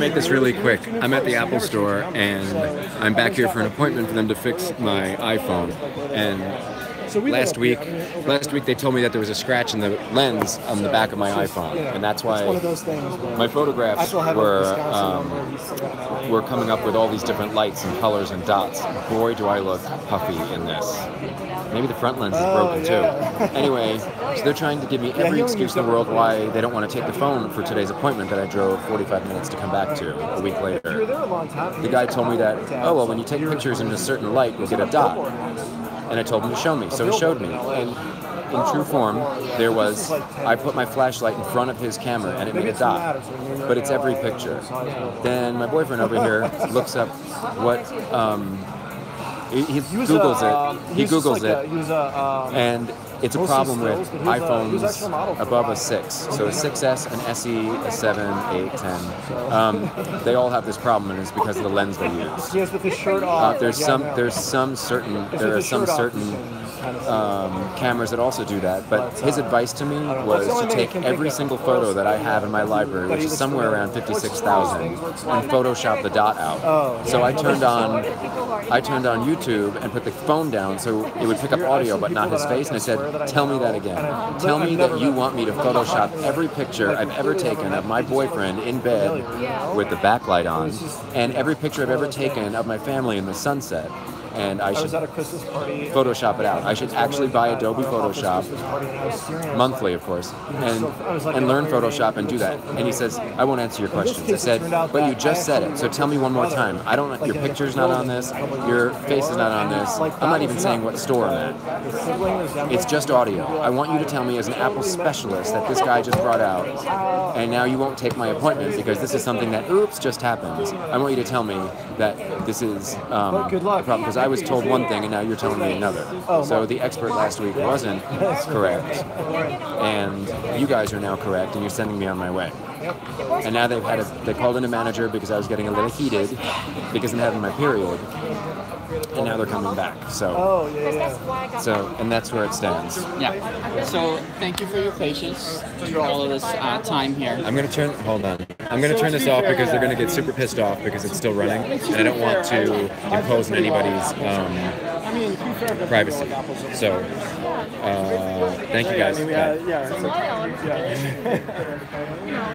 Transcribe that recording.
make this really quick. I'm at the Apple store and I'm back here for an appointment for them to fix my iPhone. And last week they told me that there was a scratch in the lens on the back of my iPhone, and that's why my photographs were coming up with all these different lights and colors and dots. Boy, do I look puffy in this. Maybe the front lens is broken too. Anyway, so they're trying to give me every excuse in the world why they don't want to take the phone for today's appointment that I drove 45 minutes to come back to a week later. The guy told me that, oh, well, when you take pictures in a certain light, you'll get a dot. And I told him to show me, so he showed me. And in true form, there was, I put my flashlight in front of his camera and it made a dot. But it's every picture. Then my boyfriend over here looks up what, he Googles it, and it's a problem with iPhones above a 6. So a 6S, an SE, a 7, 8, 10. They all have this problem, and it's because of the lens they use. There are some certain cameras that also do that, but his advice to me was to take every single photo that I have in my library, which is somewhere around 56,000, and Photoshop the dot out. So I turned on YouTube and put the phone down so it would pick up audio but not his face, and I said, tell me that again. Tell me that you want me to Photoshop every picture I've ever taken of my boyfriend in bed with the backlight on, and every picture I've ever taken of my family in the sunset. And I should Photoshop it out. I should actually buy Adobe Photoshop, monthly of course, and learn Photoshop and do that. And he says, I won't answer your questions. I said, but you just said it, so tell me one more time. I don't, your picture's not on this, your face is not on this, I'm not even saying what store I'm at. It's just audio. I want you to tell me as an Apple specialist that this guy just brought out, and now you won't take my appointment because this is something that, oops, just happened. I want you to tell me that this is a problem, because I was told one thing and now you're telling me another. So the expert last week wasn't correct, and you guys are now correct, and you're sending me on my way. And now they called in a manager because I was getting a little heated because I'm having my period, and now they're coming back. So, and that's where it stands. Yeah. So thank you for your patience through all of this time here. I'm gonna turn this off because they're gonna get super pissed off because it's still running, and I don't want to impose on anybody's privacy. So, thank you guys. Bye.